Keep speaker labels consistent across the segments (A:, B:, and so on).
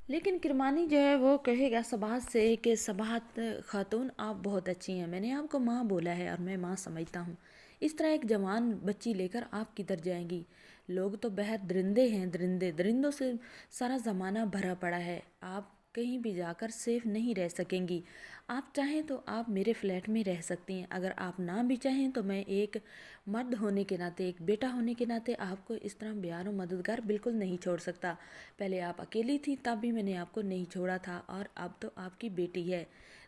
A: लेकिन किरमानी जो है वो कहेगा सबाहत से कि सबाहत खातून आप बहुत अच्छी हैं, मैंने आपको माँ बोला है और मैं माँ समझता हूँ। इस तरह एक जवान बच्ची लेकर आप किधर जाएंगी? लोग तो बेहद दरिंदे हैं, दरिंदे दरिंदों से सारा ज़माना भरा पड़ा है। आप कहीं भी जाकर सेफ नहीं रह सकेंगी। आप चाहें तो आप मेरे फ्लैट में रह सकती हैं, अगर आप ना भी चाहें तो मैं एक मर्द होने के नाते, एक बेटा होने के नाते आपको इस तरह बेयानो मददगार बिल्कुल नहीं छोड़ सकता। पहले आप अकेली थी तब भी मैंने आपको नहीं छोड़ा था, और अब तो आपकी बेटी है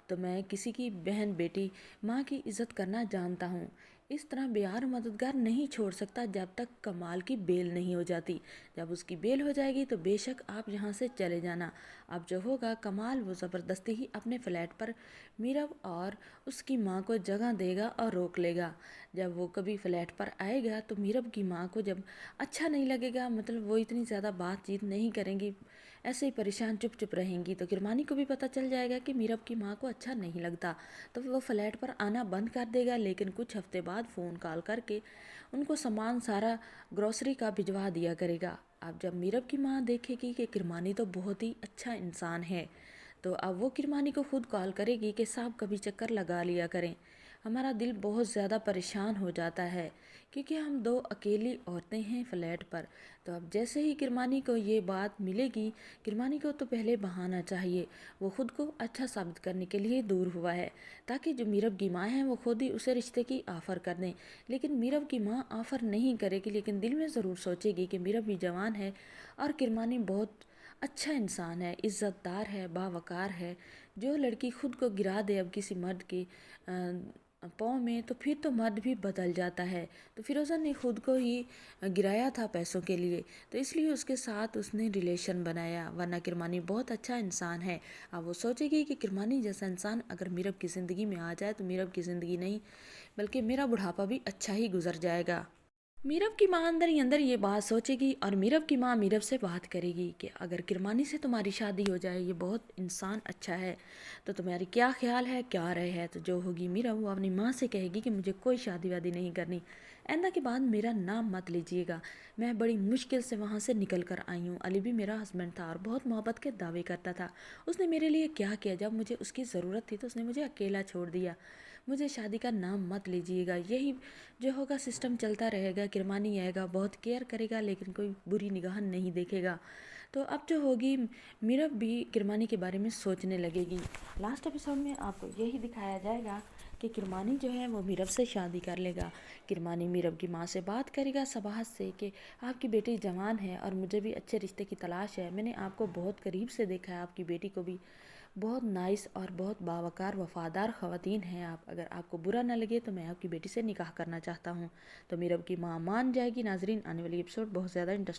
A: तो मैं किसी की बहन बेटी माँ की इज़्ज़त करना जानता हूँ। इस तरह बेयार मददगार नहीं छोड़ सकता जब तक कमाल की बेल नहीं हो जाती। जब उसकी बेल हो जाएगी तो बेशक आप यहाँ से चले जाना। अब जो होगा कमाल वो ज़बरदस्ती ही अपने फ्लैट पर मीरब और उसकी माँ को जगह देगा और रोक लेगा। जब वो कभी फ्लैट पर आएगा तो मीरब की माँ को जब अच्छा नहीं लगेगा, मतलब वो इतनी ज़्यादा बातचीत नहीं करेंगी, ऐसे ही परेशान चुप चुप रहेंगी, तो किरमानी को भी पता चल जाएगा कि मीरब की माँ को अच्छा नहीं लगता। तो वो फ्लैट पर आना बंद कर देगा, लेकिन कुछ हफ्ते बाद फ़ोन कॉल करके उनको सामान सारा ग्रोसरी का भिजवा दिया करेगा। अब जब मीरब की माँ देखेगी कि किरमानी तो बहुत ही अच्छा इंसान है, तो अब वो किरमानी को खुद कॉल करेगी कि साहब कभी चक्कर लगा लिया करें, हमारा दिल बहुत ज़्यादा परेशान हो जाता है क्योंकि हम दो अकेली औरतें हैं फ्लैट पर। तो अब जैसे ही किरमानी को ये बात मिलेगी, किरमानी को तो पहले बहाना चाहिए, वो खुद को अच्छा साबित करने के लिए दूर हुआ है ताकि जो मीरब की माँ है वो खुद ही उसे रिश्ते की ऑफ़र कर दें। लेकिन मीरब की माँ ऑफ़र नहीं करेगी, लेकिन दिल में ज़रूर सोचेगी कि मीरब भी जवान है और किरमानी बहुत अच्छा इंसान है, इज़्ज़तदार है, बावकार है। जो लड़की खुद को गिरा दे अब किसी मर्द की पाँव में, तो फिर तो मर्द भी बदल जाता है। तो फिरोज़ा ने खुद को ही गिराया था पैसों के लिए, तो इसलिए उसके साथ उसने रिलेशन बनाया, वरना किरमानी बहुत अच्छा इंसान है। अब वो सोचेगी कि किरमानी जैसा इंसान अगर मीरब की ज़िंदगी में आ जाए तो मीरब की ज़िंदगी नहीं बल्कि मेरा बुढ़ापा भी अच्छा ही गुजर जाएगा। मीरब की माँ अंदर ही अंदर ये बात सोचेगी और मीरब की माँ मीरब से बात करेगी कि अगर किरमानी से तुम्हारी शादी हो जाए, ये बहुत इंसान अच्छा है, तो तुम्हारी क्या ख्याल है, क्या राय है? तो जो होगी मीरब वो अपनी माँ से कहेगी कि मुझे कोई शादी वादी नहीं करनी, आइंदा के बाद मेरा नाम मत लीजिएगा, मैं बड़ी मुश्किल से वहाँ से निकल कर आई हूँ। अली भी मेरा हस्बैंड था और बहुत मोहब्बत के दावे करता था, उसने मेरे लिए क्या किया, जब मुझे उसकी ज़रूरत थी तो उसने मुझे अकेला छोड़ दिया, मुझे शादी का नाम मत लीजिएगा। यही जो होगा सिस्टम चलता रहेगा, किरमानी आएगा, बहुत केयर करेगा लेकिन कोई बुरी निगाह नहीं देखेगा। तो अब जो होगी मीरब भी किरमानी के बारे में सोचने लगेगी। लास्ट एपिसोड में आपको यही दिखाया जाएगा कि किरमानी जो है वो मीरब से शादी कर लेगा। किरमानी मीरब की माँ से बात करेगा सबाहत से कि आपकी बेटी जवान है और मुझे भी अच्छे रिश्ते की तलाश है, मैंने आपको बहुत करीब से देखा है, आपकी बेटी को भी बहुत नाइस और बहुत बावकार वफ़ादार ख़वातीन हैं आप, अगर आपको बुरा ना लगे तो मैं आपकी बेटी से निकाह करना चाहता हूँ। तो मीरब की माँ मान जाएगी। नाजरीन, आने वाली एपिसोड बहुत ज़्यादा इंटरेस्टिंग